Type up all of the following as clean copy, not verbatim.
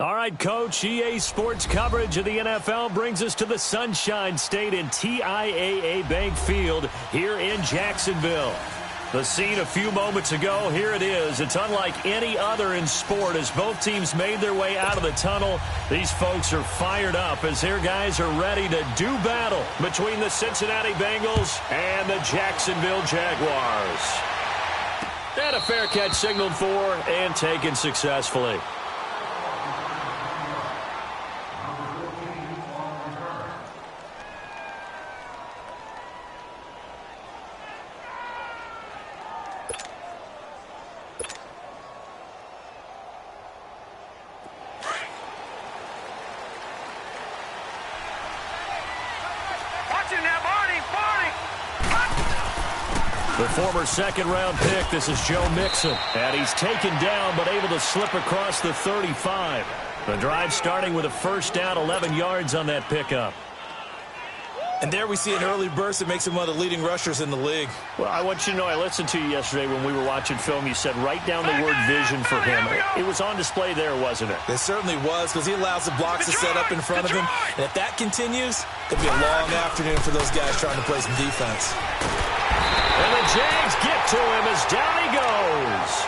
All right, Coach, EA Sports coverage of the NFL brings us to the Sunshine State in TIAA Bank Field here in Jacksonville. The scene a few moments ago, here it is. It's unlike any other in sport as both teams made their way out of the tunnel. These folks are fired up as their guys are ready to do battle between the Cincinnati Bengals and the Jacksonville Jaguars. And a fair catch signaled for and taken successfully. The former second-round pick, this is Joe Mixon. And he's taken down but able to slip across the 35. The drive starting with a first down, 11 yards on that pickup. And there we see an early burst that makes him one of the leading rushers in the league. Well, I want you to know, I listened to you yesterday when we were watching film. You said write down the word vision for him. It was on display there, wasn't it? It certainly was, because he allows the blocks to set up in front of him. And if that continues, it'll be a long afternoon for those guys trying to play some defense. And the Jags get to him as down he goes.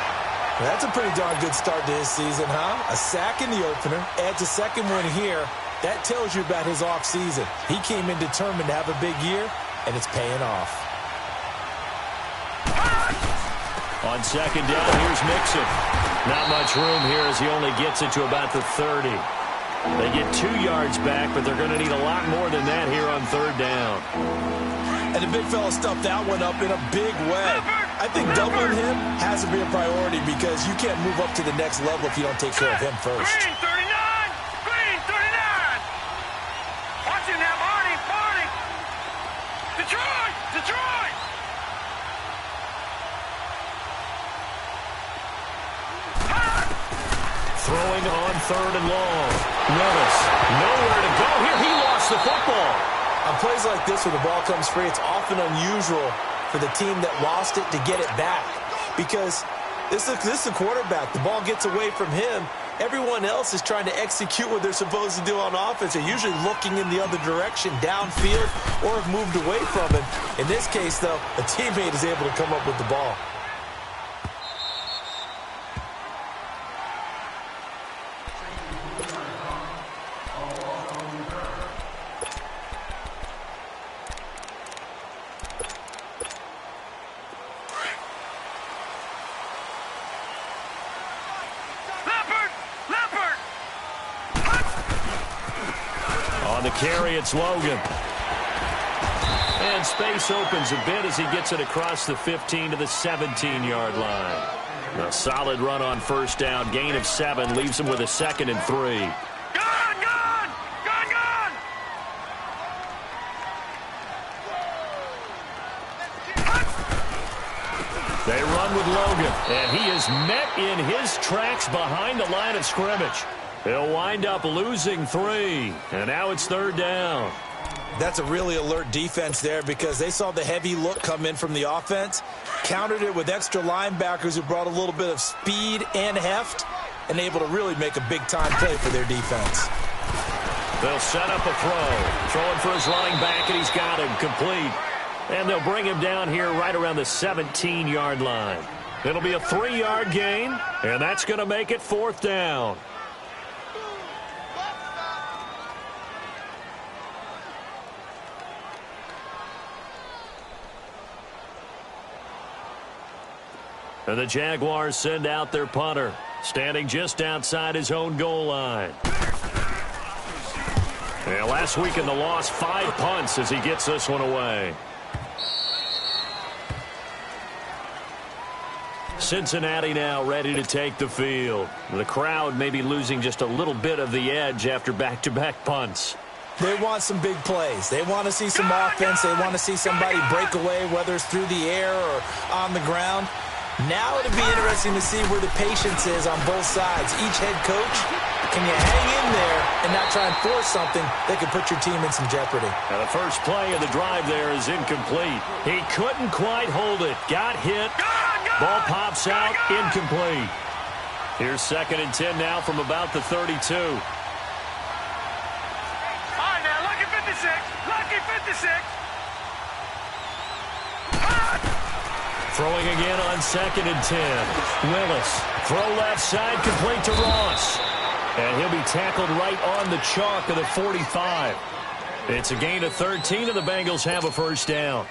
That's a pretty darn good start to his season, huh? A sack in the opener, adds a second one here. That tells you about his offseason. He came in determined to have a big year, and it's paying off. On second down, here's Mixon. Not much room here as he only gets it to about the 30. They get 2 yards back, but they're going to need a lot more than that here on third down. And the big fella stuffed that one up in a big way. I think doubling him has to be a priority because you can't move up to the next level if you don't take care of him first. Green 39! Green 39! Watch it now, Barney! Detroit! Detroit! Throwing on third and long. Notice, nowhere to go here. He lost the football. On plays like this where the ball comes free, it's often unusual for the team that lost it to get it back. Because this is the quarterback. The ball gets away from him. Everyone else is trying to execute what they're supposed to do on offense. They're usually looking in the other direction, downfield, or have moved away from him. In this case, though, a teammate is able to come up with the ball. On the carry, it's Logan. And space opens a bit as he gets it across the 15 to the 17-yard line. A solid run on first down. Gain of 7 leaves him with a 2nd and 3. Gone! They run with Logan, and he is met in his tracks behind the line of scrimmage. They'll wind up losing 3, and now it's third down. That's a really alert defense there because they saw the heavy look come in from the offense, countered it with extra linebackers who brought a little bit of speed and heft, and able to really make a big-time play for their defense. They'll set up a throw. Throwing for his running back, and he's got him complete. And they'll bring him down here right around the 17-yard line. It'll be a 3-yard gain, and that's going to make it fourth down. And the Jaguars send out their punter, standing just outside his own goal line. And last week in the loss, 5 punts as he gets this one away. Cincinnati now ready to take the field. The crowd may be losing just a little bit of the edge after back-to-back punts. They want some big plays. They want to see some offense. They want to see somebody break away, whether it's through the air or on the ground. Now it'll be interesting to see where the patience is on both sides. Each head coach, can you hang in there and not try and force something that could put your team in some jeopardy? Now the first play of the drive there is incomplete. He couldn't quite hold it. Got hit. Ball pops out, incomplete. Here's 2nd and 10 now from about the 32. All right, now, lucky 56. Lucky 56. Throwing again on 2nd and 10. Willis. Throw left side, complete to Ross. And he'll be tackled right on the chalk of the 45. It's a gain of 13, and the Bengals have a first down.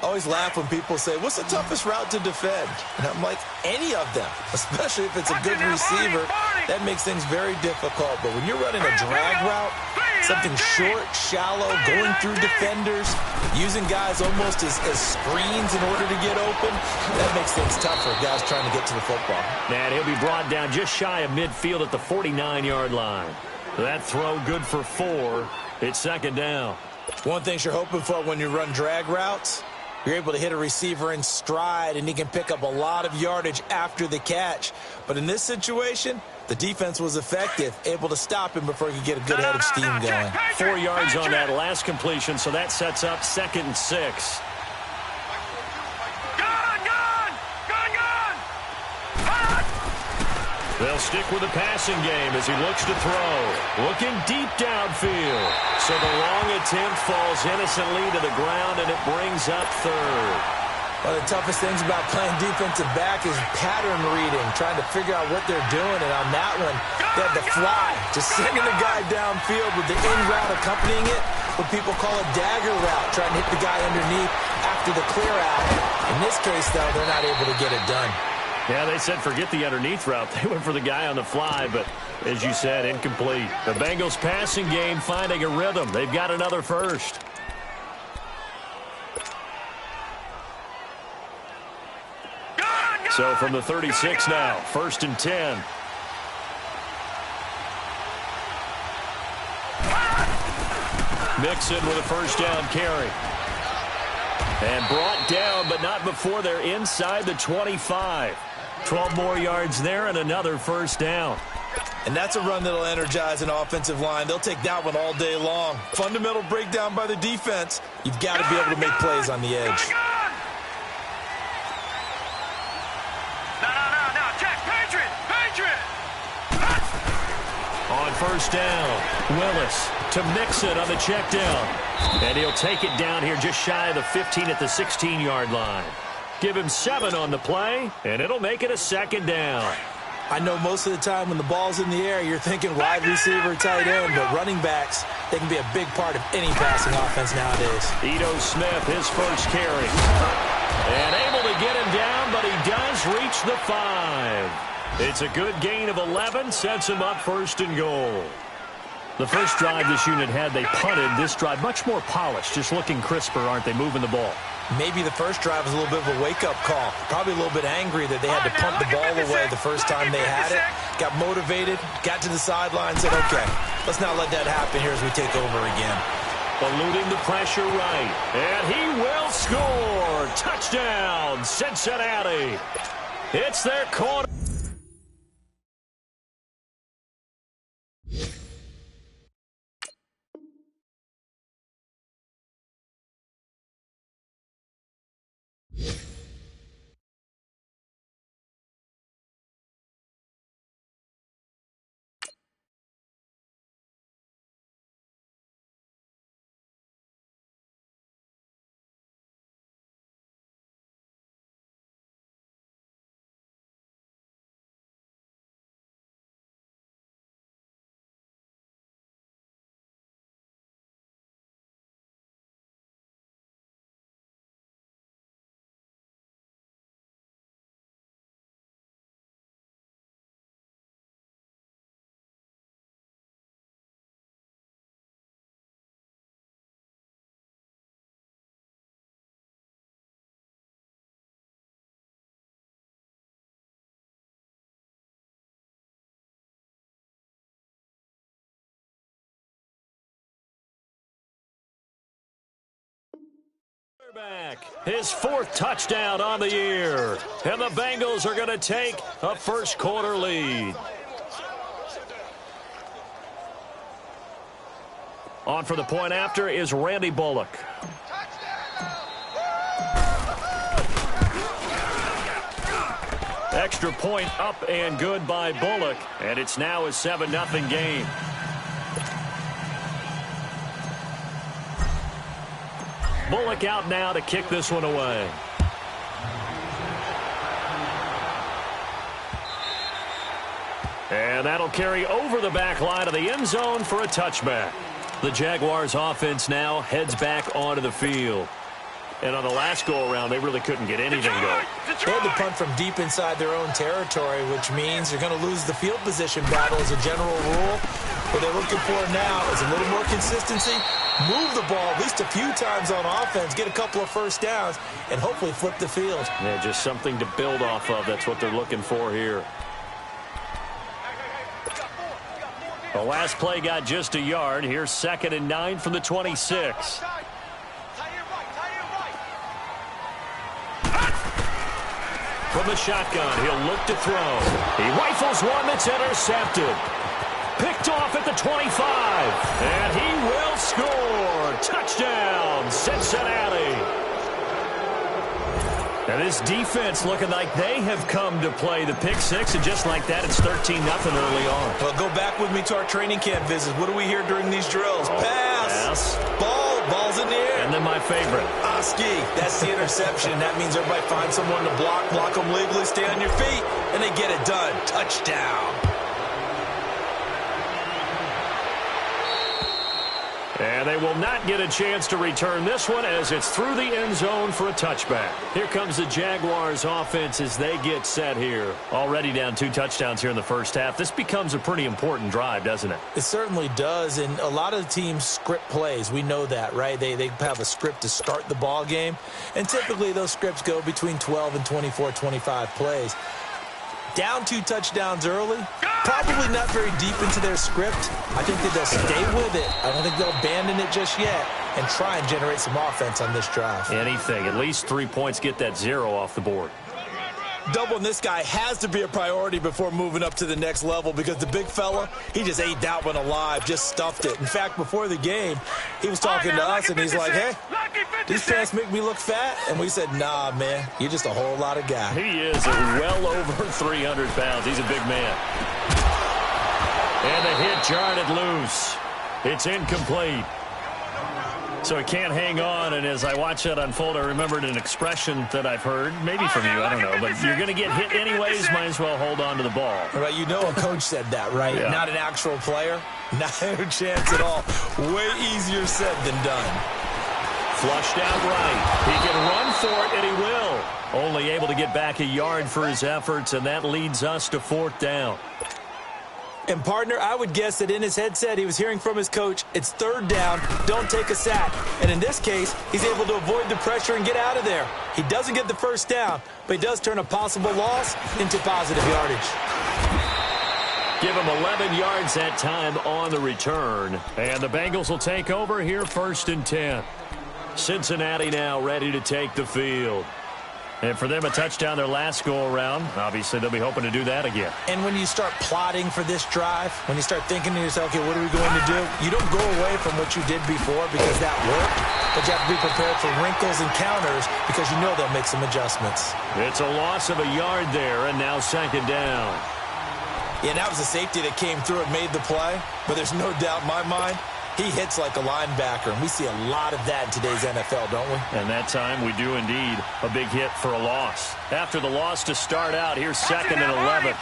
I always laugh when people say, what's the toughest route to defend? And I'm like, any of them, especially if it's a good receiver. That makes things very difficult. But when you're running a drag route, something short, shallow, going through defenders, using guys almost as screens in order to get open, that makes things tough for guys trying to get to the football. And he'll be brought down just shy of midfield at the 49-yard line. That throw good for 4. It's 2nd down. One thing you're hoping for when you run drag routes, you're able to hit a receiver in stride, and he can pick up a lot of yardage after the catch. But in this situation, the defense was effective, able to stop him before he could get a good head of steam going. 4 yards on that last completion, so that sets up 2nd and 6. They'll stick with the passing game as he looks to throw. Looking deep downfield. So the long attempt falls innocently to the ground, and it brings up 3rd. One of the toughest things about playing defensive back is pattern reading, trying to figure out what they're doing. And on that one, they had the fly, just sending the guy downfield with the in route accompanying it, what people call a dagger route, trying to hit the guy underneath after the clear out. In this case, though, they're not able to get it done. Yeah, they said forget the underneath route. They went for the guy on the fly, but as you said, incomplete. The Bengals passing game finding a rhythm. They've got another first. So from the 36 now, 1st and 10. Mixon with a first down carry. And brought down, but not before they're inside the 25. 12 more yards there and another first down. And that's a run that'll energize an offensive line. They'll take that one all day long. Fundamental breakdown by the defense. You've got to be able to make plays on the edge. No, check, Patriot. On first down, Willis to Mixon on the check down. And he'll take it down here just shy of the 15 at the 16-yard line. Give him 7 on the play, and it'll make it a 2nd down. I know most of the time when the ball's in the air, you're thinking wide receiver, tight end, but running backs, they can be a big part of any passing offense nowadays. Ito Smith, his first carry. And able to get him down, but he does reach the 5. It's a good gain of 11, sets him up 1st and goal. The first drive this unit had, they punted. This drive, much more polished, just looking crisper, aren't they, moving the ball? Maybe the first drive was a little bit of a wake-up call. Probably a little bit angry that they had to punt the ball away the first time they had it. Got motivated, got to the sideline, said, okay, let's not let that happen here as we take over again. Eluding the pressure right. And he will score. Touchdown, Cincinnati. It's their corner. Back. His 4th touchdown on the year. And the Bengals are going to take a first quarter lead. On for the point after is Randy Bullock. Extra point up and good by Bullock, and it's now a 7-0 game. Bullock out now to kick this one away. And that'll carry over the back line of the end zone for a touchback. The Jaguars offense now heads back onto the field. And on the last go-around, they really couldn't get anything going. They had to punt from deep inside their own territory, which means you're going to lose the field position battle as a general rule. What they're looking for now is a little more consistency, move the ball at least a few times on offense, get a couple of first downs, and hopefully flip the field. Yeah, just something to build off of. That's what they're looking for here. The last play got just a yard. Here's 2nd and 9 from the 26. From the shotgun, he'll look to throw. He rifles one that's intercepted. Picked off at the 25. And he will score. Touchdown, Cincinnati. And this defense looking like they have come to play the pick six, and just like that, it's 13-0 early on. Well, go back with me to our training camp visits. What do we hear during these drills? Pass. Ball's in the air. And then my favorite. Oski. That's the interception. That means everybody finds someone to block them legally, stay on your feet, and they get it done. Touchdown. And they will not get a chance to return this one as it's through the end zone for a touchback. Here comes the Jaguars offense as they get set here. Already down 2 touchdowns here in the first half. This becomes a pretty important drive, doesn't it? It certainly does, and a lot of the teams script plays. We know that, right? They have a script to start the ball game, and typically those scripts go between 12 and 24, 25 plays. Down 2 touchdowns early, probably not very deep into their script. I think that they'll stay with it. I don't think they'll abandon it just yet and try and generate some offense on this drive. Anything. At least 3 points, get that 0 off the board. Doubling this guy has to be a priority before moving up to the next level because the big fella, he just ate that one alive, just stuffed it. In fact, before the game, he was talking to us, and he's like, hey, these pants make me look fat? And we said, nah, man, you're just a whole lot of guy. He is well over 300 pounds. He's a big man. And the hit jarred it loose. It's incomplete. So he can't hang on, and as I watch that unfold, I remembered an expression that I've heard, maybe from you, I don't know, but you're going to get hit anyways, might as well hold on to the ball. Right, you know a coach said that, right? Yeah. Not an actual player. Not a chance at all. Way easier said than done. Flushed out right. He can run for it, and he will. Only able to get back a yard for his efforts, and that leads us to 4th down. And, partner, I would guess that in his headset he was hearing from his coach, it's 3rd down, don't take a sack. And in this case, he's able to avoid the pressure and get out of there. He doesn't get the first down, but he does turn a possible loss into positive yardage. Give him 11 yards that time on the return. And the Bengals will take over here 1st and 10. Cincinnati now ready to take the field. And for them, a touchdown their last go-around. Obviously, they'll be hoping to do that again. And when you start plotting for this drive, when you start thinking to yourself, okay, what are we going to do? You don't go away from what you did before because that worked, but you have to be prepared for wrinkles and counters because you know they'll make some adjustments. It's a loss of a yard there, and now 2nd down. Yeah, that was a safety that came through and made the play, but there's no doubt in my mind, he hits like a linebacker, and we see a lot of that in today's NFL, don't we? And that time we do indeed. A big hit for a loss. After the loss to start out, here's 2nd and 11.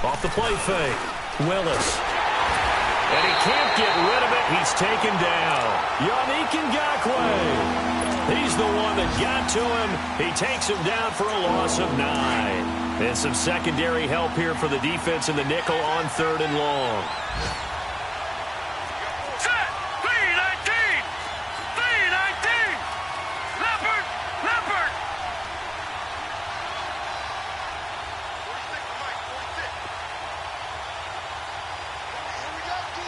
Off the play fake. Willis. And he can't get rid of it. He's taken down. Yannick Ngakoue. He's the one that got to him. He takes him down for a loss of 9. And some secondary help here for the defense in the nickel on 3rd and long. Set. 3-19. 3-19. Leopard. Leopard. 46. Here we go, D.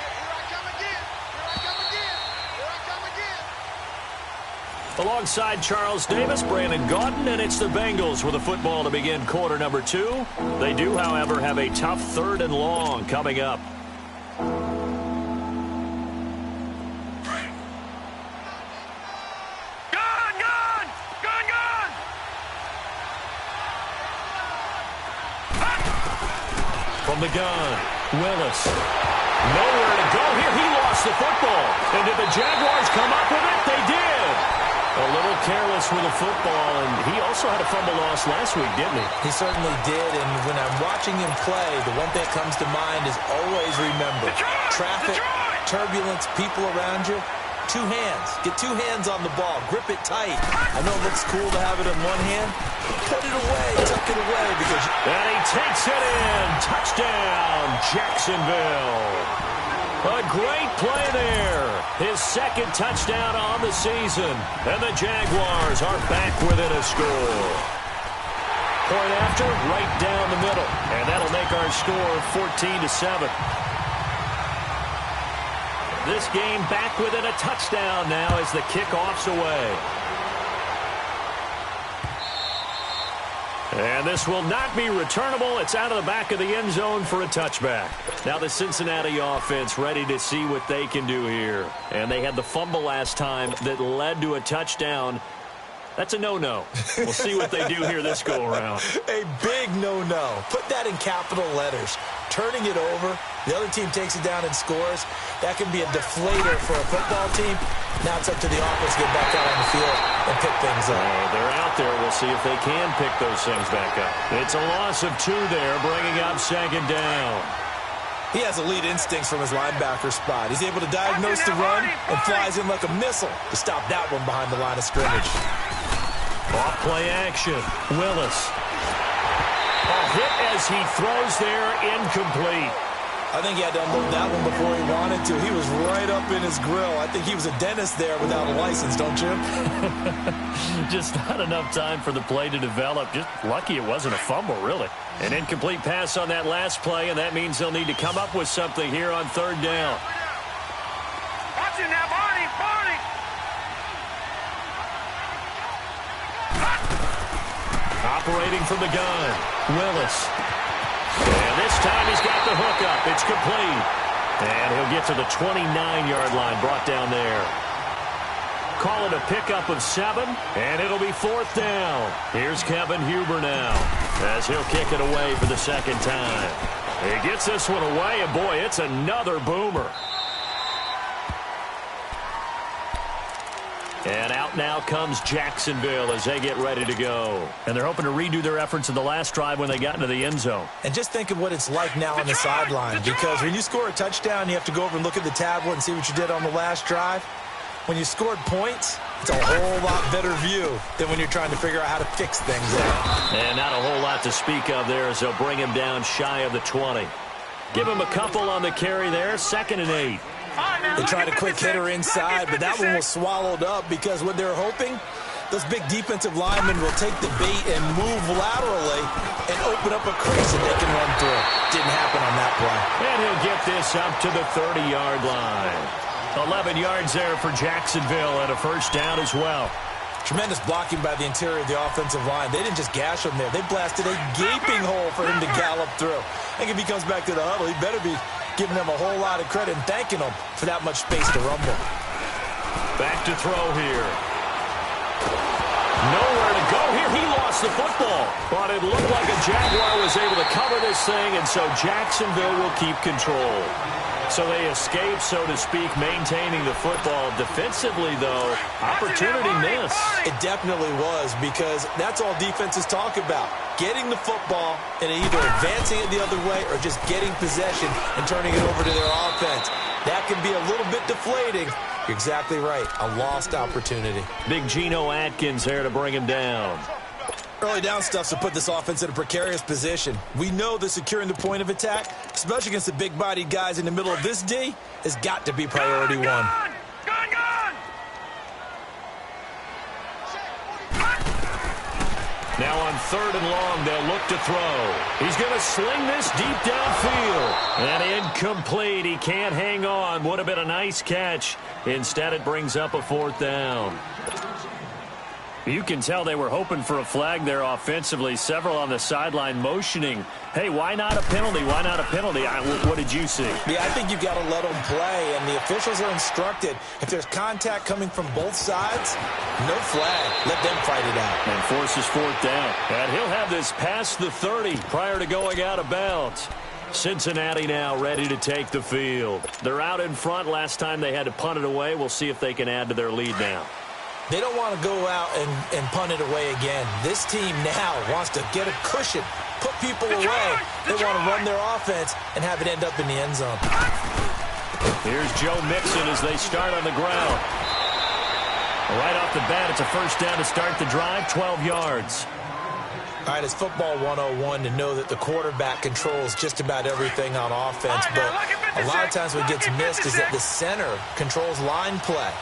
Here I come again. Here I come again. Here I come again. Alongside Charles Davis, Brandon Gaudin, and it's the Bengals with a football to begin quarter number 2. They do, however, have a tough 3rd and long coming up. Gone! Gone! Gone! From the gun, Willis. Nowhere to go here. He lost the football. And did the Jaguars come up with it? They did. A little careless with the football, and he also had a fumble loss last week, didn't he? He certainly did, and when I'm watching him play, the one thing that comes to mind is always remember, traffic, turbulence, people around you, two hands. Get two hands on the ball. Grip it tight. I know it looks cool to have it in one hand. Put it away. Tuck it away. And he takes it in. Touchdown, Jacksonville. A great play there. His second touchdown on the season. And the Jaguars are back within a score. Point after, right down the middle. And that'll make our score 14-7. This game back within a touchdown now as the kickoff's away. And this will not be returnable. It's out of the back of the end zone for a touchback. Now the Cincinnati offense ready to see what they can do here. And they had the fumble last time that led to a touchdown. That's a no-no. We'll see what they do here this go-around. A big no-no. Put that in capital letters. Turning it over, the other team takes it down and scores. That can be a deflator for a football team. Now it's up to the offense to get back out on the field and pick things up. They're out there. We'll see if they can pick those things back up. It's a loss of 2 there, bringing up second down. He has elite instincts from his linebacker spot. He's able to diagnose the run and flies in like a missile to stop that one behind the line of scrimmage. Off play action. Willis. A hit as he throws there, incomplete. I think he had to unload that one before he wanted to. He was right up in his grill. I think he was a dentist there without a license, don't you? Just not enough time for the play to develop. Just lucky it wasn't a fumble, really. An incomplete pass on that last play, and that means they'll need to come up with something here on third down. Watch it now, Barney, Barney. Operating from the gun, Willis. And this time he's got the hook up. It's complete. And he'll get to the 29-yard line, brought down there. Call it a pickup of 7, and it'll be fourth down. Here's Kevin Huber now, as he'll kick it away for the second time. He gets this one away, and boy, it's another boomer. And out now comes Jacksonville as they get ready to go. And they're hoping to redo their efforts in the last drive when they got into the end zone. And just think of what it's like now on the sideline, because when you score a touchdown, you have to go over and look at the tablet and see what you did on the last drive. When you scored points, it's a whole lot better view than when you're trying to figure out how to fix things out. And not a whole lot to speak of there as they'll bring him down shy of the 20. Give him a couple on the carry there, 2nd and 8. They tried a quick hitter inside, but that one was swallowed up because what they're hoping, those big defensive linemen will take the bait and move laterally and open up a crease that they can run through. Didn't happen on that play. And he'll get this up to the 30-yard line. 11 yards there for Jacksonville and a first down as well. Tremendous blocking by the interior of the offensive line. They didn't just gash him there. They blasted a gaping hole for him to gallop through. I think if he comes back to the huddle, he better be giving them a whole lot of credit and thanking them for that much space to rumble. Back to throw here. Nowhere to go here. He lost the football. But it looked like a Jaguar was able to cover this thing, and so Jacksonville will keep control. So they escape, so to speak, maintaining the football. Defensively, though, opportunity miss. It definitely was, because that's all defenses talk about. Getting the football and either advancing it the other way or just getting possession and turning it over to their offense. That can be a little bit deflating. You're exactly right. A lost opportunity. Big Geno Atkins there to bring him down. Early down stuff's to put this offense in a precarious position. We know that securing the point of attack, especially against the big-bodied guys in the middle of this D, has got to be priority one. Now on 3rd and long, they'll look to throw. He's going to sling this deep downfield. And incomplete. He can't hang on. Would have been a nice catch. Instead, it brings up a 4th down. You can tell they were hoping for a flag there offensively. Several on the sideline motioning. Hey, why not a penalty? Why not a penalty? What did you see? Yeah, I think you've got to let them play, and the officials are instructed. If there's contact coming from both sides, no flag. Let them fight it out. And forces 4th down. And he'll have this past the 30 prior to going out of bounds. Cincinnati now ready to take the field. They're out in front. Last time they had to punt it away. We'll see if they can add to their lead now. They don't want to go out and punt it away again. This team now wants to get a cushion, put people away. They want to run their offense and have it end up in the end zone. Here's Joe Mixon as they start on the ground. Right off the bat, it's a first down to start the drive, 12 yards. All right, it's football 101 to know that the quarterback controls just about everything on offense, but a lot of times what gets missed is that the center controls line play.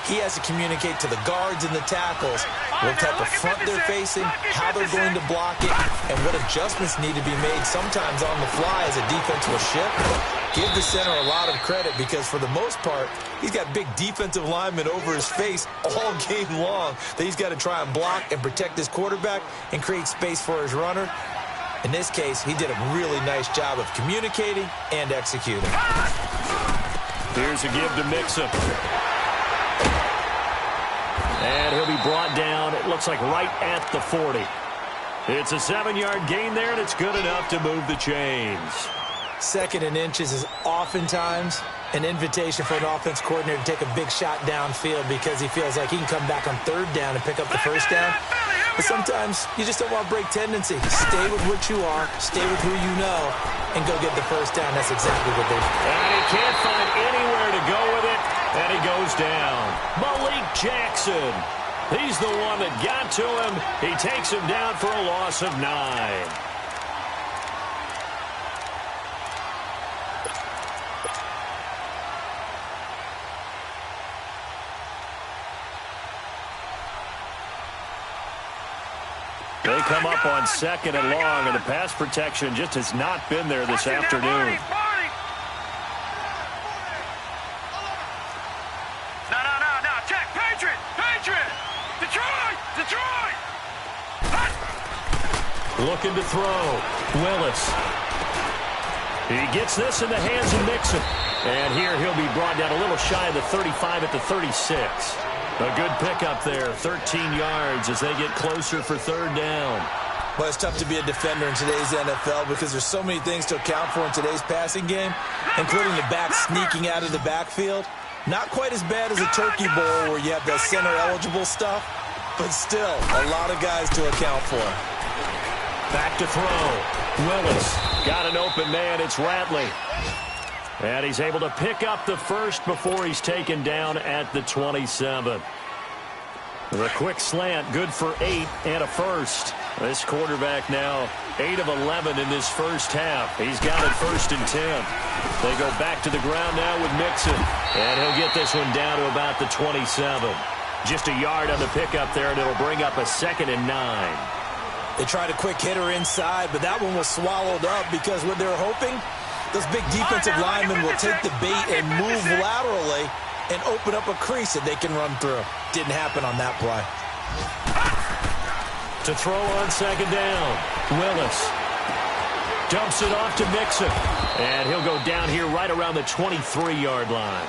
He has to communicate to the guards and the tackles what type of front they're facing, how they're going to block it, and what adjustments need to be made sometimes on the fly as a defense will shift. Give the center a lot of credit because for the most part, he's got big defensive linemen over his face all game long that he's got to try and block and protect his quarterback and create space for his runner. In this case, he did a really nice job of communicating and executing. Here's a give to Mixon. And he'll be brought down, it looks like right at the 40. It's a 7-yard gain there, and it's good enough to move the chains. Second and inches is oftentimes an invitation for an offense coordinator to take a big shot downfield because he feels like he can come back on third down and pick up the first down. But sometimes you just don't want to break tendency. Stay with what you are, stay with who you know, and go get the first down. That's exactly what they're doing. And he can't find anywhere to go with it, and he goes down. Malik Jackson. He's the one that got to him. He takes him down for a loss of 9. They come up on second and long, and the pass protection just has not been there this afternoon. No. Check. Patriot. Detroit. Looking to throw. Willis. He gets this in the hands of Mixon. And here he'll be brought down a little shy of the 35 at the 36. A good pickup there, 13 yards as they get closer for third down. Well, it's tough to be a defender in today's NFL because there's so many things to account for in today's passing game, including the back sneaking out of the backfield. Not quite as bad as a turkey bowl where you have the center-eligible stuff, but still a lot of guys to account for. Back to throw. Willis got an open man. It's Ratley. And he's able to pick up the first before he's taken down at the 27. The quick slant, good for 8 and a first. This quarterback now 8 of 11 in this first half. He's got it 1st and 10. They go back to the ground now with Mixon. And he'll get this one down to about the 27. Just a yard on the pickup there, and it'll bring up a 2nd and 9. They tried a quick hitter inside, but that one was swallowed up because what they're hoping, those big defensive linemen will take the bait and move laterally and open up a crease that they can run through. Didn't happen on that play. To throw on 2nd down, Willis dumps it off to Mixon. And he'll go down here right around the 23-yard line.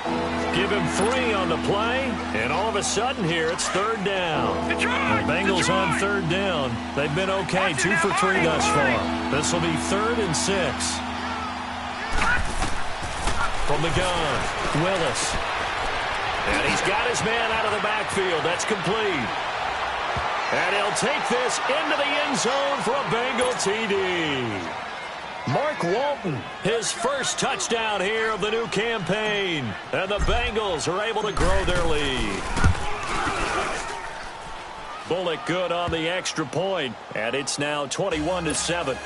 Give him 3 on the play, and all of a sudden here it's 3rd down. The Bengals on 3rd down. They've been okay, 2 for 3 thus far. This will be 3rd and 6. From the gun, Willis. And he's got his man out of the backfield. That's complete. And he'll take this into the end zone for a Bengal TD. Mark Walton, his first touchdown here of the new campaign. And the Bengals are able to grow their lead. Bullock good on the extra point. And it's now 21-7.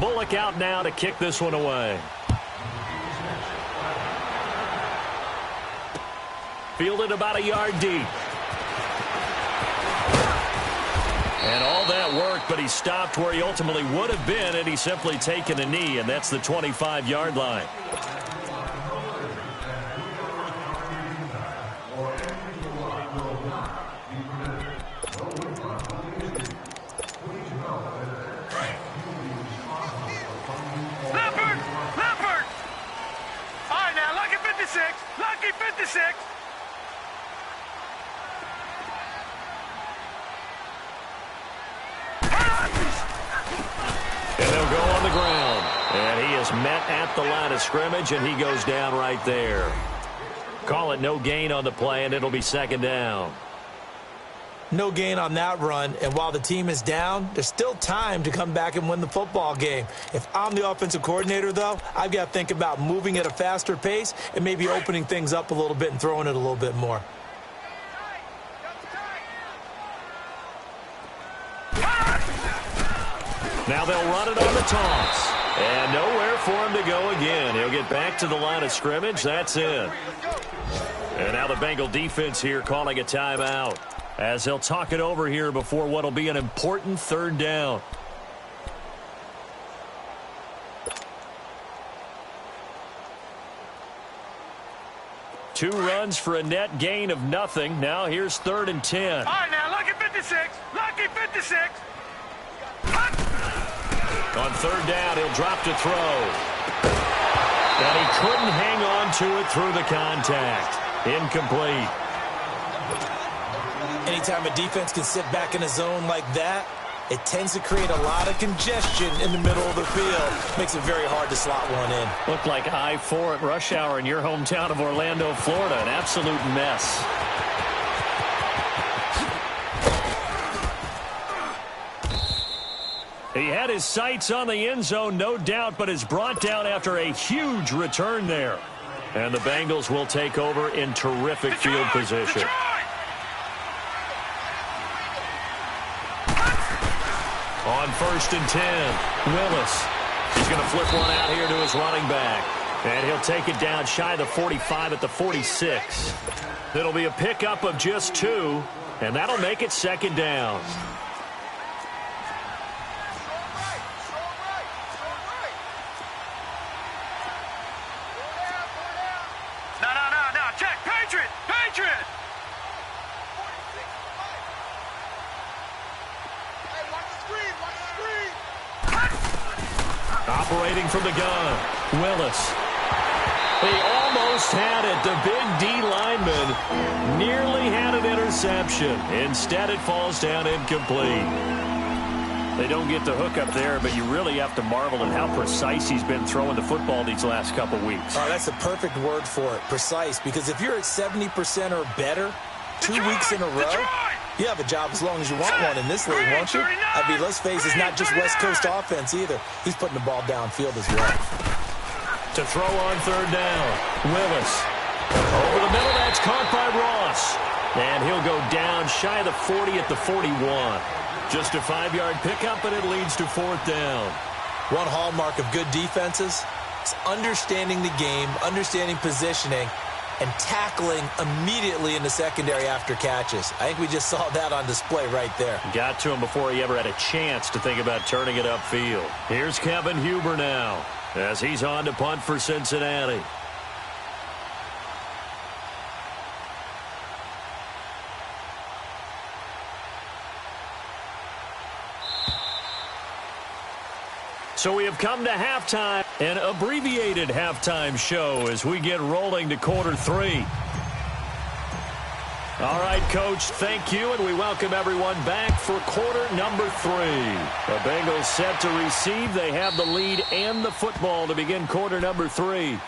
Bullock out now to kick this one away. Fielded about a yard deep. And all that work, but he stopped where he ultimately would have been, and he's simply taken a knee, and that's the 25-yard line. Leopard! All right, now, lucky 56. Lucky 56. at the line of scrimmage, and he goes down right there. Call it no gain on the play, and it'll be second down. No gain on that run, and while the team is down, there's still time to come back and win the football game. If I'm the offensive coordinator, though, I've got to think about moving at a faster pace and maybe opening things up a little bit and throwing it a little bit more. Now they'll run it on the toss. And nowhere for him to go again. He'll get back to the line of scrimmage. That's it. And now the Bengal defense here calling a timeout, as they'll talk it over here before what will be an important third down. Two runs for a net gain of nothing. Now here's 3rd and 10. All right, now, lucky 56. Lucky 56. On 3rd down, he'll drop to throw. And he couldn't hang on to it through the contact. Incomplete. Anytime a defense can sit back in a zone like that, it tends to create a lot of congestion in the middle of the field. Makes it very hard to slot one in. Looked like I-4 at rush hour in your hometown of Orlando, Florida. An absolute mess. He had his sights on the end zone, no doubt, but is brought down after a huge return there. And the Bengals will take over in terrific field position. On 1st and 10, Willis. He's going to flip one out here to his running back. And he'll take it down shy of the 45 at the 46. It'll be a pickup of just 2, and that'll make it 2nd down. Operating from the gun, Willis. He almost had it. The big D lineman nearly had an interception. Instead, it falls down incomplete. They don't get the hook up there, but you really have to marvel at how precise he's been throwing the football these last couple weeks. Oh, that's the perfect word for it, precise, because if you're at 70% or better 2 weeks in a row, you have a job as long as you want one in this league, won't you? I mean, let's face it, it's not just West Coast offense either. He's putting the ball downfield as well. To throw on 3rd down, Willis. Over the middle, that's caught by Ross. And he'll go down shy of the 40 at the 41. Just a 5-yard pickup, and it leads to 4th down. One hallmark of good defenses is understanding the game, understanding positioning, and tackling immediately in the secondary after catches. I think we just saw that on display right there. Got to him before he ever had a chance to think about turning it upfield. Here's Kevin Huber now, as he's on to punt for Cincinnati. So we have come to halftime, an abbreviated halftime show as we get rolling to quarter 3. All right, Coach, thank you, and we welcome everyone back for quarter number 3. The Bengals set to receive. They have the lead and the football to begin quarter number 3.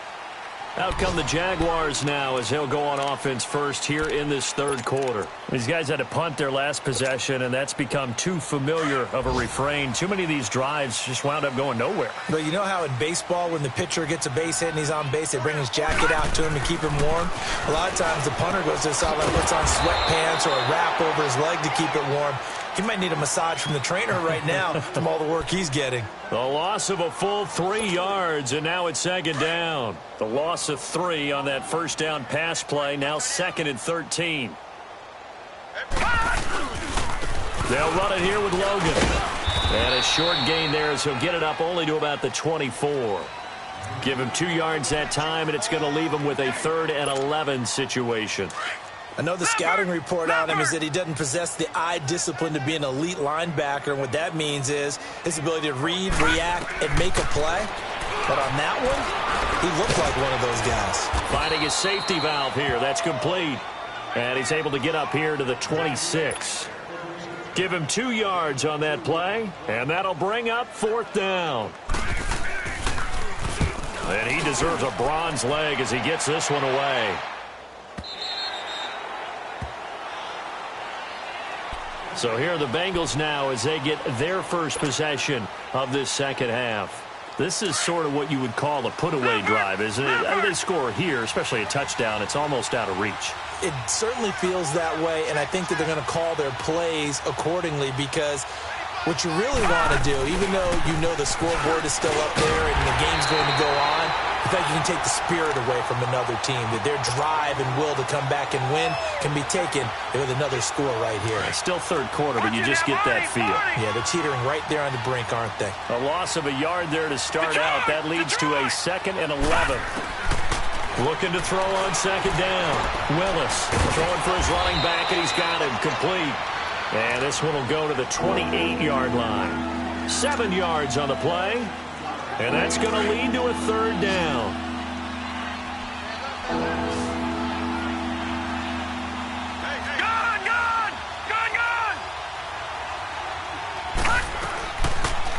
Out come the Jaguars now as he'll go on offense first here in this 3rd quarter. These guys had to punt their last possession, and that's become too familiar of a refrain. Too many of these drives just wound up going nowhere. But you know how in baseball, when the pitcher gets a base hit and he's on base, they bring his jacket out to him to keep him warm? A lot of times the punter goes to the sideline, puts on sweatpants or a wrap over his leg to keep it warm. He might need a massage from the trainer right now from all the work he's getting. The loss of a full 3 yards, and now it's 2nd down. The loss of 3 on that 1st down pass play, now 2nd and 13. They'll run it here with Logan. And a short gain there as he'll get it up only to about the 24. Give him 2 yards that time, and it's going to leave him with a 3rd and 11 situation. I know the scouting report on him is that he doesn't possess the eye discipline to be an elite linebacker, and what that means is his ability to read, react, and make a play. But on that one, he looked like one of those guys. Finding his safety valve here. That's complete. And he's able to get up here to the 26. Give him 2 yards on that play, and that'll bring up 4th down. And he deserves a bronze leg as he gets this one away. So here are the Bengals now as they get their first possession of this second half. This is sort of what you would call a put-away drive, isn't it? They score here, especially a touchdown. It's almost out of reach. It certainly feels that way, and I think that they're going to call their plays accordingly because what you really want to do, even though you know the scoreboard is still up there and the game's going to go on, in fact, you can take the spirit away from another team, that their drive and will to come back and win can be taken with another score right here. It's still third quarter, but you just get that feel. Yeah, they're teetering right there on the brink, aren't they? A loss of a yard there to start out. That leads to a 2nd and 11. Looking to throw on second down. Willis throwing for his running back, and he's got him complete. And this one will go to the 28-yard line. 7 yards on the play. And that's going to lead to a 3rd down.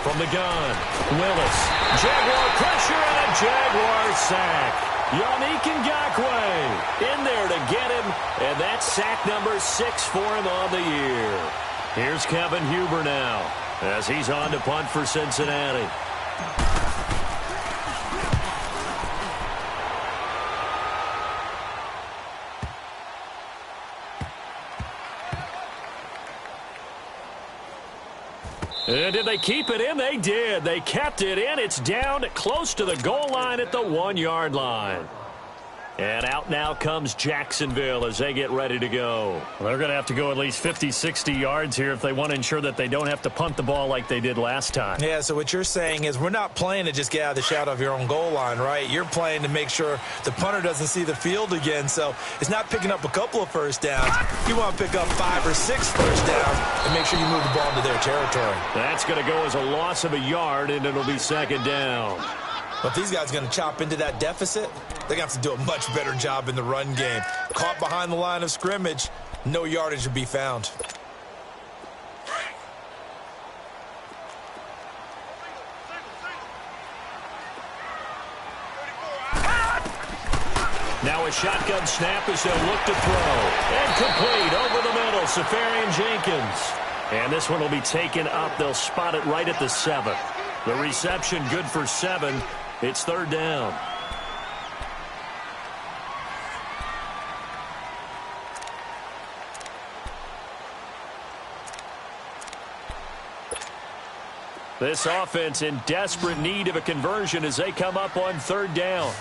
From the gun, Willis. Jaguar pressure and a Jaguar sack. Yannick Ngakoue in there to get him, and that's sack number 6 for him on the year. Here's Kevin Huber now as he's on to punt for Cincinnati. And did they keep it in? They did. They kept it in. It's down close to the goal line at the 1-yard line. And out now comes Jacksonville as they get ready to go. Well, they're going to have to go at least 50, 60 yards here if they want to ensure that they don't have to punt the ball like they did last time. Yeah, so what you're saying is we're not playing to just get out of the shadow of your own goal line, right? You're playing to make sure the punter doesn't see the field again. So it's not picking up a couple of first downs. You want to pick up 5 or 6 first downs and make sure you move the ball into their territory. That's going to go as a loss of a yard, and it'll be 2nd down. But these guys are going to chop into that deficit. They're going to have to do a much better job in the run game. Caught behind the line of scrimmage, no yardage to be found. Now a shotgun snap as they'll look to throw. And complete over the middle, Safarian Jenkins. And this one will be taken up. They'll spot it right at the 7. The reception good for 7. It's 3rd down. This offense in desperate need of a conversion as they come up on 3rd down.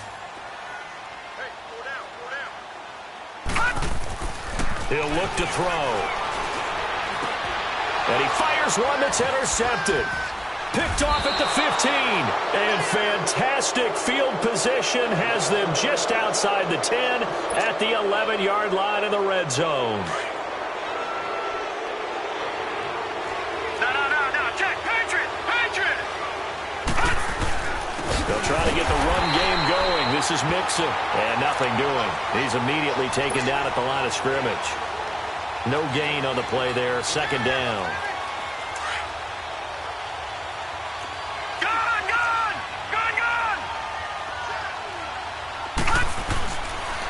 He'll look to throw. And he fires one that's intercepted. Picked off at the 15. And fantastic field position has them just outside the 10 at the 11-yard line in the red zone. They'll try to get the run game going. This is Mixon. And nothing doing. He's immediately taken down at the line of scrimmage. No gain on the play there. 2nd down.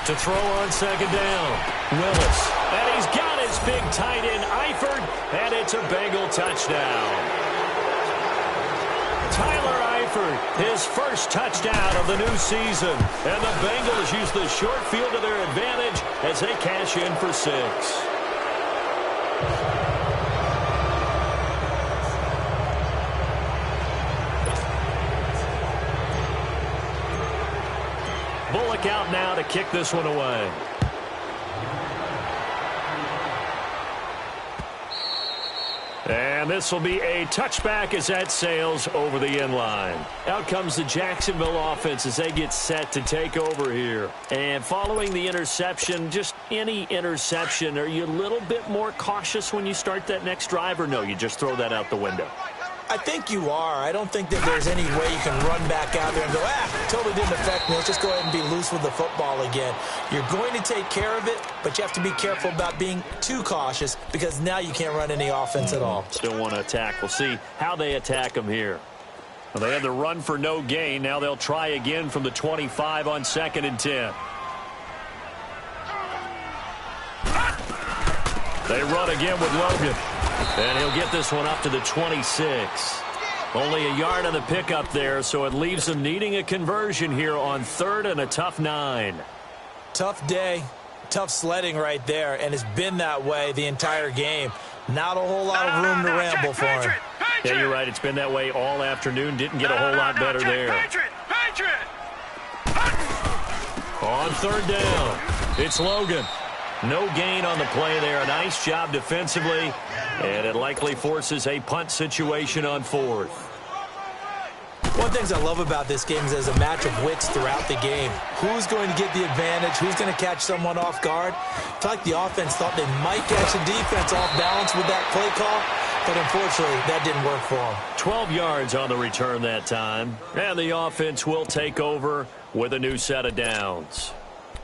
To throw on 2nd down. Willis. And he's got his big tight end, Eifert. And it's a Bengal touchdown. Tyler Eifert, his first touchdown of the new season. And the Bengals use the short field to their advantage as they cash in for 6. Bullock out now to kick this one away. And this will be a touchback as that sails over the end line. Out comes the Jacksonville offense as they get set to take over here. And following the interception, just any interception, are you a little bit more cautious when you start that next drive, or no, you just throw that out the window? I think you are. I don't think that there's any way you can run back out there and go, totally didn't affect me. Let's just go ahead and be loose with the football again. You're going to take care of it, but you have to be careful about being too cautious because now you can't run any offense at all. Still want to attack. We'll see how they attack them here. Well, they had the run for no gain. Now they'll try again from the 25 on 2nd and 10. They run again with Logan. And he'll get this one up to the 26. Only a yard on the pickup there, so it leaves them needing a conversion here on 3rd and a tough 9. Tough day, tough sledding right there, and it's been that way the entire game. Not a whole lot of room to ramble for him. Yeah, you're right. It's been that way all afternoon. Didn't get a whole lot better there. On 3rd down, it's Logan. No gain on the play there. A nice job defensively, and it likely forces a punt situation on 4th. One of the things I love about this game is there's a match of wits throughout the game. Who's going to get the advantage? Who's going to catch someone off guard? I feel like the offense thought they might catch the defense off balance with that play call, but unfortunately, that didn't work for them. 12 yards on the return that time, and the offense will take over with a new set of downs.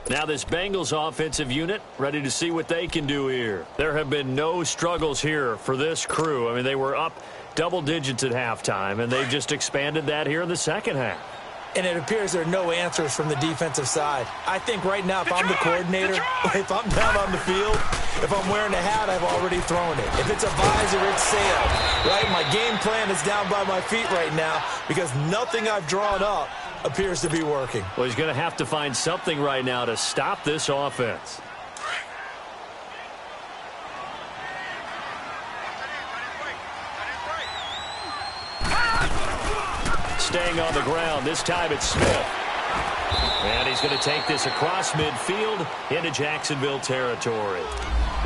Now this Bengals offensive unit ready to see what they can do here. There have been no struggles here for this crew. I mean, they were up double digits at halftime, and they've just expanded that here in the second half. And it appears there are no answers from the defensive side. I think right now, if I'm the coordinator, if I'm down on the field, if I'm wearing a hat, I've already thrown it. If it's a visor, it's sailed. Right? My game plan is down by my feet right now because nothing I've drawn up appears to be working. Well, he's going to have to find something right now to stop this offense. Staying on the ground. This time it's Smith. And he's going to take this across midfield into Jacksonville territory.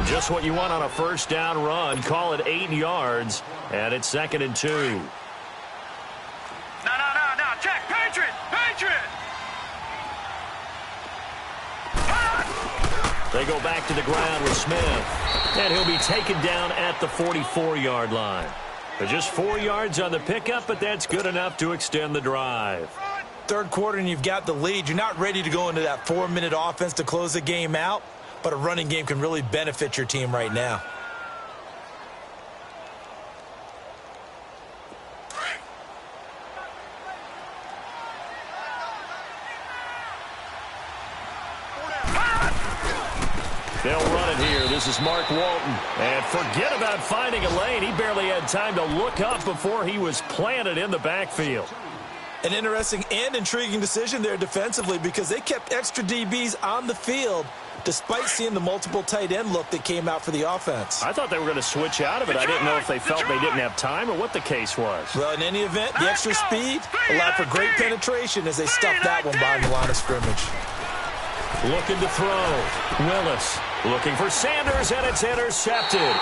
Just what you want on a first down run. Call it 8 yards. And it's 2nd and 2. No. Check. Patriot. They go back to the ground with Smith. And he'll be taken down at the 44-yard line. But just 4 yards on the pickup, but that's good enough to extend the drive. Third quarter and you've got the lead. You're not ready to go into that 4-minute offense to close the game out, but a running game can really benefit your team right now. They'll run it here. This is Mark Walton. And forget about finding a lane. He barely had time to look up before he was planted in the backfield. An interesting and intriguing decision there defensively because they kept extra DBs on the field despite seeing the multiple tight end look that came out for the offense. I thought they were going to switch out of it. I didn't know if they felt they didn't have time or what the case was. Well, in any event, the extra speed allowed for great penetration as they stuffed that one behind the line of scrimmage. Looking to throw. Willis looking for Sanders, and it's intercepted.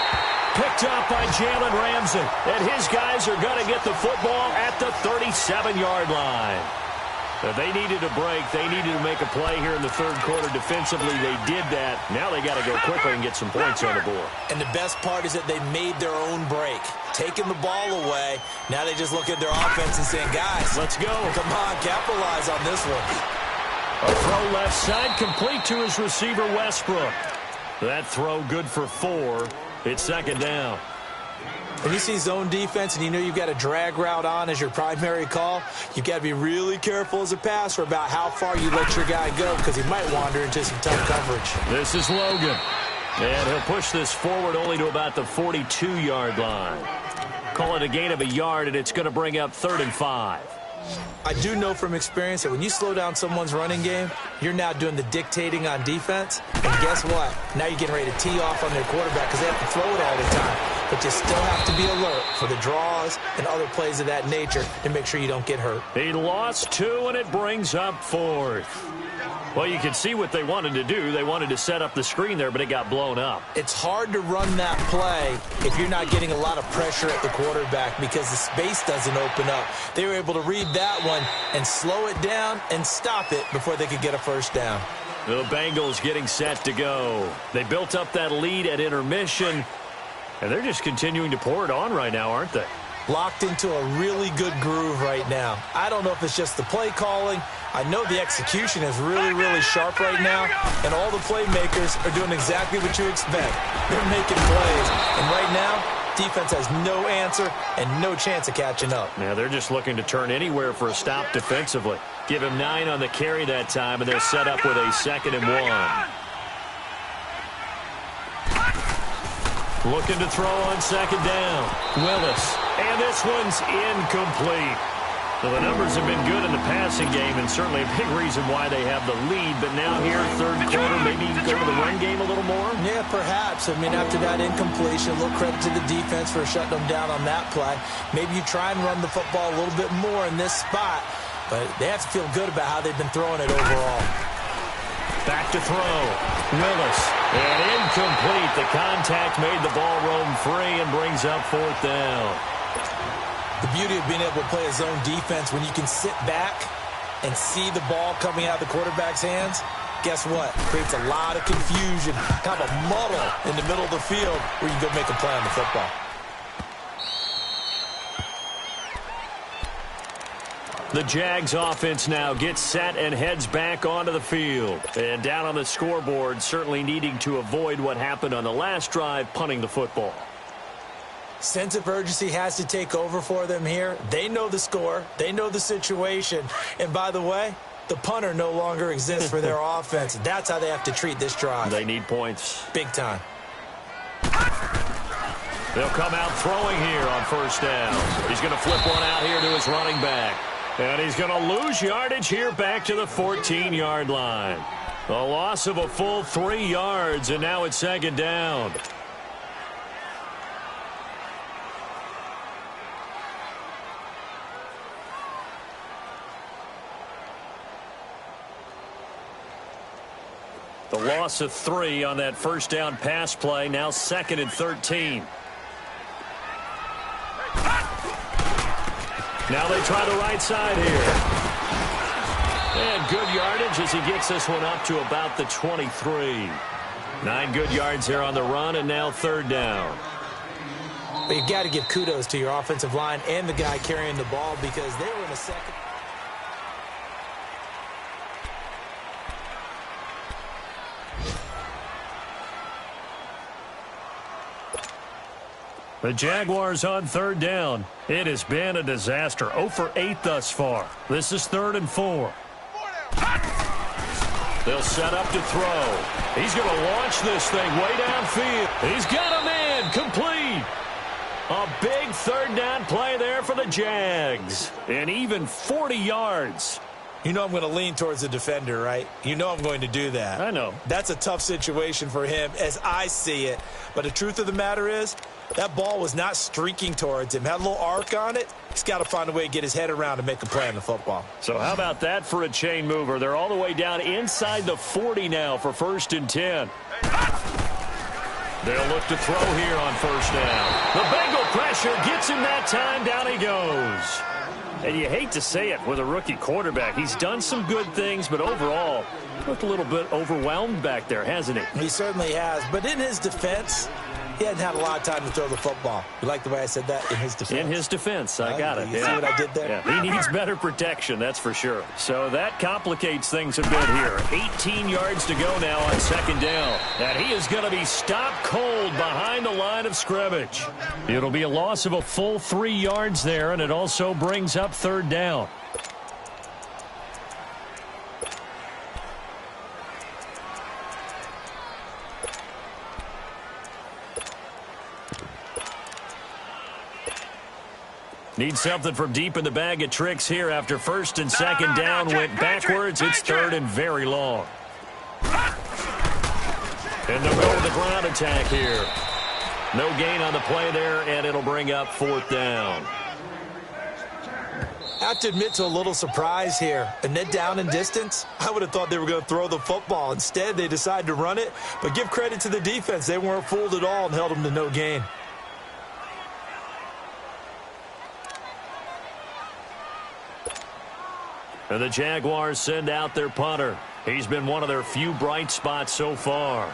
Picked up by Jalen Ramsey. And his guys are going to get the football at the 37-yard line. They needed a break. They needed to make a play here in the third quarter defensively. They did that. Now they got to go quickly and get some points on the board. And the best part is that they made their own break. Taking the ball away. Now they just look at their offense and saying, guys, let's go. Come on, capitalize on this one. A throw left side complete to his receiver, Westbrook. That throw good for 4. It's 2nd down. When you see zone defense and you know you've got a drag route on as your primary call, you've got to be really careful as a passer about how far you let your guy go because he might wander into some tough coverage. This is Logan. And he'll push this forward only to about the 42-yard line. Call it a gain of a yard, and it's going to bring up 3rd and 5. I do know from experience that when you slow down someone's running game, you're now doing the dictating on defense. And guess what? Now you're getting ready to tee off on their quarterback because they have to throw it all the time. But you still have to be alert for the draws and other plays of that nature to make sure you don't get hurt. He lost 2, and it brings up 4th. Well, you can see what they wanted to do. They wanted to set up the screen there, but it got blown up. It's hard to run that play if you're not getting a lot of pressure at the quarterback because the space doesn't open up. They were able to read that one and slow it down and stop it before they could get a first down. The Bengals getting set to go. They built up that lead at intermission, and they're just continuing to pour it on right now, aren't they? Locked into a really good groove right now. I don't know if it's just the play calling. I know the execution is really, really sharp right now, and all the playmakers are doing exactly what you expect. They're making plays, and right now, Defense has no answer and no chance of catching up. Now they're just looking to turn anywhere for a stop defensively. Give him 9 on the carry that time, and they're set up with a 2nd and 1. Looking to throw on 2nd down. Willis. And this one's incomplete. Well, the numbers have been good in the passing game, and certainly a big reason why they have the lead. But now here, 3rd quarter, maybe go to the run game a little more? Yeah, perhaps. I mean, after that incompletion, a little credit to the defense for shutting them down on that play. Maybe you try and run the football a little bit more in this spot, but they have to feel good about how they've been throwing it overall. Back to throw. Willis. And incomplete. The contact made the ball roam free and brings up 4th down. The beauty of being able to play a zone defense when you can sit back and see the ball coming out of the quarterback's hands, guess what? Creates a lot of confusion, kind of a muddle in the middle of the field where you can go make a play on the football. The Jags offense now gets set and heads back onto the field. And down on the scoreboard, certainly needing to avoid what happened on the last drive, punting the football. Sense of urgency has to take over for them here. They know the score. They know the situation. And by the way, the punter no longer exists for their offense. That's how they have to treat this drive. They need points. Big time. They'll come out throwing here on 1st down. He's going to flip one out here to his running back. And he's going to lose yardage here back to the 14-yard line. A loss of a full 3 yards, and now it's 2nd down. The loss of 3 on that 1st down pass play, now 2nd and 13. Now they try the right side here. And good yardage as he gets this one up to about the 23. 9 good yards here on the run, and now 3rd down. But you've got to give kudos to your offensive line and the guy carrying the ball because they were in a second. The Jaguars on 3rd down. It has been a disaster. 0 for 8 thus far. This is 3rd and 4. They'll set up to throw. He's going to launch this thing way downfield. He's got a man complete. A big 3rd down play there for the Jags. And even 40 yards. You know I'm going to lean towards the defender, right? You know I'm going to do that. I know. That's a tough situation for him as I see it. But the truth of the matter is, that ball was not streaking towards him. Had a little arc on it. He's got to find a way to get his head around and make a play on the football. So how about that for a chain mover? They're all the way down inside the 40 now for 1st and 10. They'll look to throw here on 1st down. The Bengal pressure gets him that time. Down he goes. And you hate to say it with a rookie quarterback. He's done some good things, but overall, looked a little bit overwhelmed back there, hasn't he? He certainly has. But in his defense, he hadn't had a lot of time to throw the football. You like the way I said that? In his defense. In his defense. I got it. You see what I did there? Yeah. He needs better protection, that's for sure. So that complicates things a bit here. 18 yards to go now on 2nd down. And he is going to be stopped cold behind the line of scrimmage. It'll be a loss of a full 3 yards there, and it also brings up 3rd down. Need something from deep in the bag of tricks here after 1st and 2nd down went backwards. It's 3rd and very long. And they'll go with the ground attack here. No gain on the play there, and it'll bring up 4th down. I have to admit to a little surprise here. And then down in distance, I would have thought they were going to throw the football. Instead, they decided to run it. But give credit to the defense. They weren't fooled at all and held them to no gain. And the Jaguars send out their punter. He's been one of their few bright spots so far.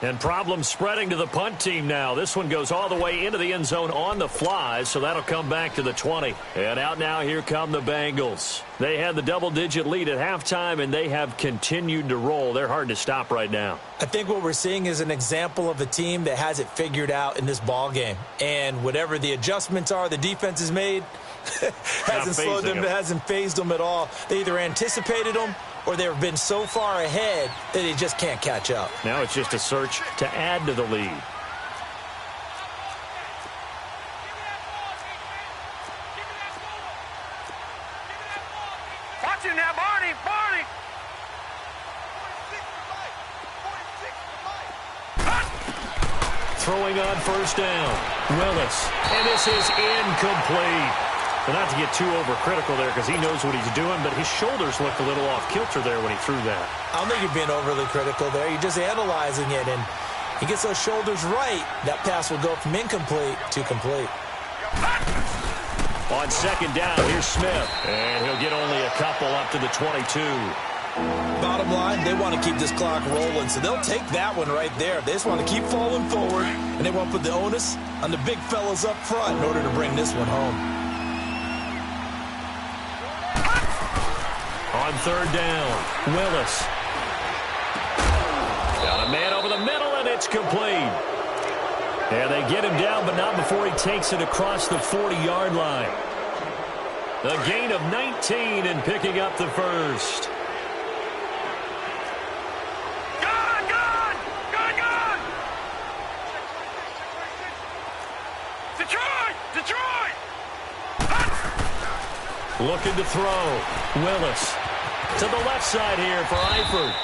And problems spreading to the punt team now. This one goes all the way into the end zone on the fly, so that'll come back to the 20. And out now, here come the Bengals. They had the double-digit lead at halftime, and they have continued to roll. They're hard to stop right now. I think what we're seeing is an example of a team that has it figured out in this ball game. And whatever the adjustments are the defense has made, hasn't slowed them, hasn't phased them at all. They either anticipated them or they've been so far ahead that they just can't catch up. Now it's just a search to add to the lead. Watch it now, Barney, Barney. Throwing on first down. Willis. And this is incomplete. But not to get too overcritical there because he knows what he's doing, but his shoulders looked a little off kilter there when he threw that. I don't think you're being overly critical there. You're just analyzing it, and he gets those shoulders right. That pass will go from incomplete to complete. On second down, here's Smith. And he'll get only a couple up to the 22. Bottom line, they want to keep this clock rolling, so they'll take that one right there. They just want to keep falling forward, and they want to put the onus on the big fellas up front in order to bring this one home. On third down, Willis. Got a man over the middle, and it's complete. And they get him down, but not before he takes it across the 40-yard line. A gain of 19 and picking up the first. Detroit! Looking to throw. Willis to the left side here for Eifert.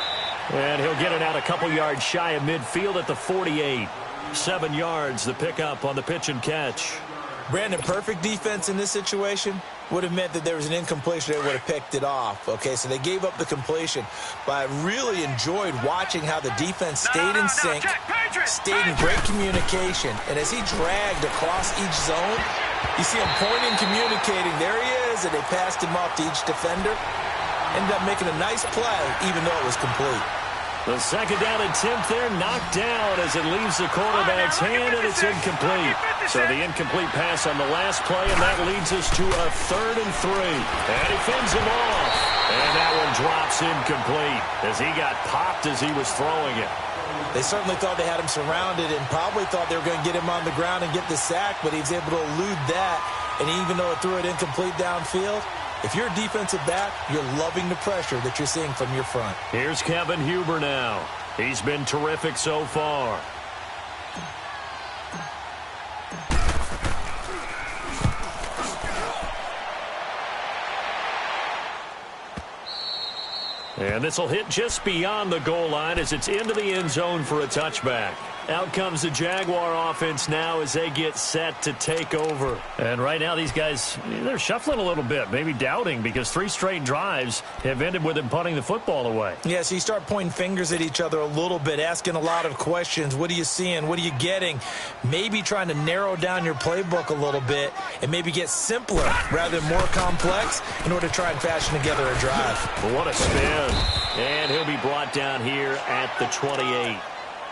And he'll get it out a couple yards shy of midfield at the 48. 7 yards, the pickup on the pitch and catch. Brandon, perfect defense in this situation would have meant that there was an incompletion. They would have picked it off. Okay, so they gave up the completion. But I really enjoyed watching how the defense stayed in sync, stayed in great communication. And as he dragged across each zone, you see him pointing, communicating. There he is, and they passed him off to each defender. Ended up making a nice play, even though it was complete. The second down attempt there knocked down as it leaves the quarterback's hand, and it's incomplete. So the incomplete pass on the last play, and that leads us to a 3rd and 3. And he fends him off. And that one drops incomplete as he got popped as he was throwing it. They certainly thought they had him surrounded and probably thought they were going to get him on the ground and get the sack, but he was able to elude that. And even though it threw it incomplete downfield, if you're a defensive back, you're loving the pressure that you're seeing from your front. Here's Kevin Huber now. He's been terrific so far. And this will hit just beyond the goal line as it's into the end zone for a touchback. Out comes the Jaguar offense now as they get set to take over. And right now these guys, they're shuffling a little bit, maybe doubting, because 3 straight drives have ended with them punting the football away. Yeah, so you start pointing fingers at each other a little bit, asking a lot of questions. What are you seeing? What are you getting? Maybe trying to narrow down your playbook a little bit and maybe get simpler rather than more complex in order to try and fashion together a drive. What a spin. And he'll be brought down here at the 28.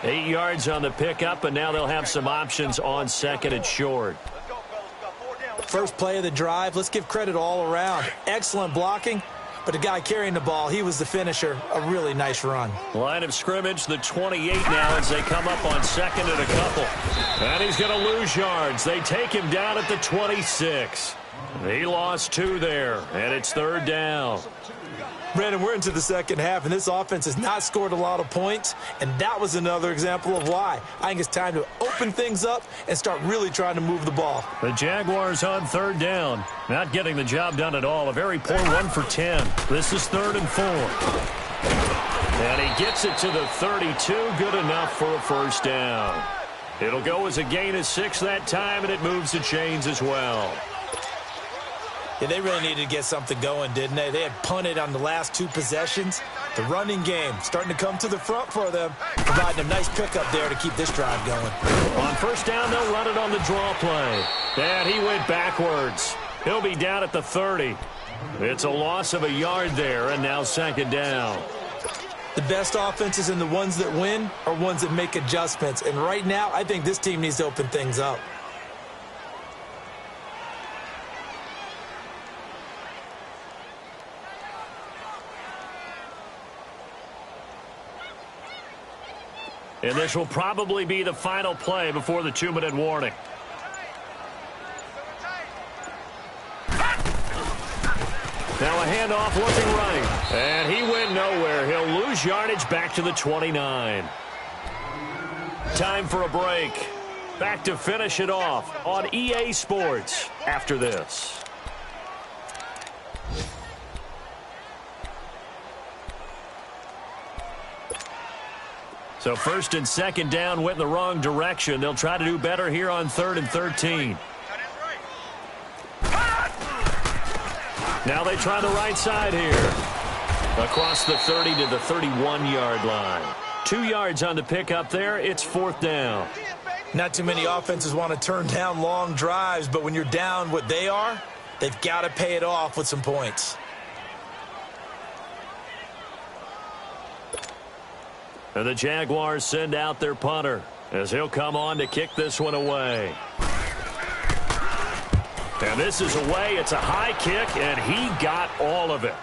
8 yards on the pickup, and now they'll have some options on second and short. First play of the drive, let's give credit all around. Excellent blocking, but the guy carrying the ball, he was the finisher. A really nice run. Line of scrimmage, the 28 now as they come up on second and a couple. And he's going to lose yards. They take him down at the 26. He lost 2 there, and it's 3rd down. Brandon, we're into the second half, and this offense has not scored a lot of points, and that was another example of why. I think it's time to open things up and start really trying to move the ball. The Jaguars on 3rd down, not getting the job done at all. A very poor 1 for 10. This is 3rd and 4. And he gets it to the 32, good enough for a first down. It'll go as a gain of 6 that time, and it moves the chains as well. Yeah, they really needed to get something going, didn't they? They had punted on the last 2 possessions. The running game starting to come to the front for them, providing a nice pickup there to keep this drive going. On first down, they'll run it on the draw play. And he went backwards. He'll be down at the 30. It's a loss of a yard there, and now second down. The best offenses and the ones that win are ones that make adjustments. And right now, I think this team needs to open things up. And this will probably be the final play before the 2-minute warning. Now a handoff looking right. And he went nowhere. He'll lose yardage back to the 29. Time for a break. Back to finish it off on EA Sports after this. So first and second down went in the wrong direction. They'll try to do better here on 3rd and 13. Now they try the right side here. Across the 30 to the 31-yard line. 2 yards on the pickup there. It's 4th down. Not too many offenses want to turn down long drives, but when you're down what they are, they've got to pay it off with some points. And the Jaguars send out their punter as he'll come on to kick this one away. And this is away. It's a high kick, and he got all of it.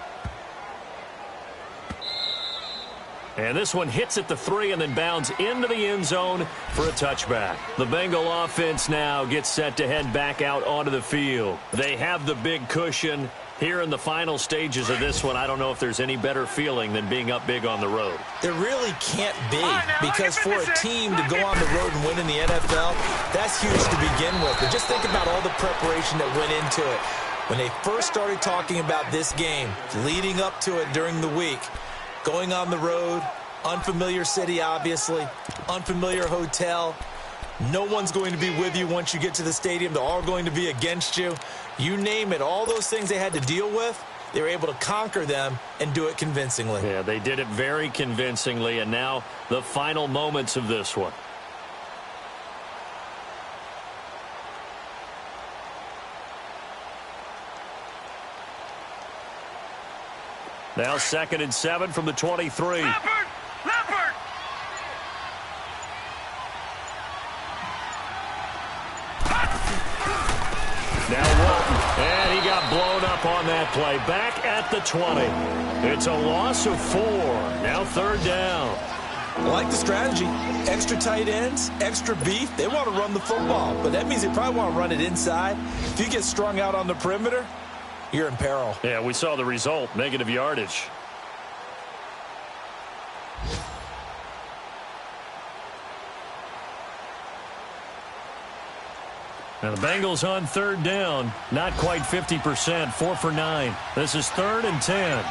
And this one hits at the 3 and then bounds into the end zone for a touchback. The Bengal offense now gets set to head back out onto the field. They have the big cushion. Here in the final stages of this one, I don't know if there's any better feeling than being up big on the road. There really can't be, because for a team to go on the road and win in the NFL, that's huge to begin with. But just think about all the preparation that went into it. When they first started talking about this game, leading up to it during the week, going on the road, unfamiliar city, obviously, unfamiliar hotel. No one's going to be with you once you get to the stadium. They're all going to be against you. You name it, all those things they had to deal with, they were able to conquer them and do it convincingly. Yeah, they did it very convincingly, and now the final moments of this one. Now 2nd and 7 from the 23. Leopard! Now Walton, and he got blown up on that play. Back at the 20. It's a loss of 4. Now 3rd down. I like the strategy. Extra tight ends, extra beef. They want to run the football, but that means they probably want to run it inside. If you get strung out on the perimeter, you're in peril. Yeah, we saw the result, negative yardage. Now the Bengals on 3rd down, not quite 50%, 4 for 9. This is 3rd and 10.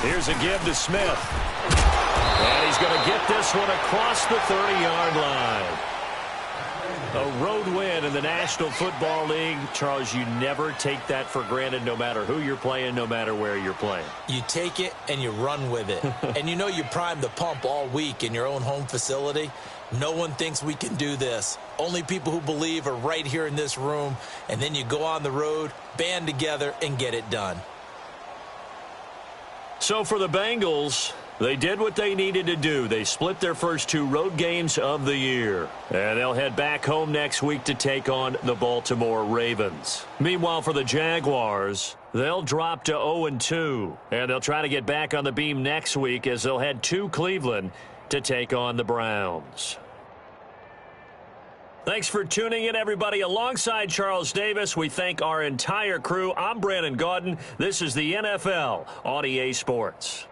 Here's a give to Smith. And he's going to get this one across the 30-yard line. A road win in the National Football League. Charles, you never take that for granted, no matter who you're playing, no matter where you're playing. You take it and you run with it. And you know you primed the pump all week in your own home facility. No one thinks we can do this. Only people who believe are right here in this room. And then you go on the road, band together, and get it done. So for the Bengals, they did what they needed to do. They split their first 2 road games of the year. And they'll head back home next week to take on the Baltimore Ravens. Meanwhile, for the Jaguars, they'll drop to 0-2. And they'll try to get back on the beam next week as they'll head to Cleveland to take on the Browns. Thanks for tuning in, everybody. Alongside Charles Davis, we thank our entire crew. I'm Brandon Gaudin. This is the NFL on EA Sports.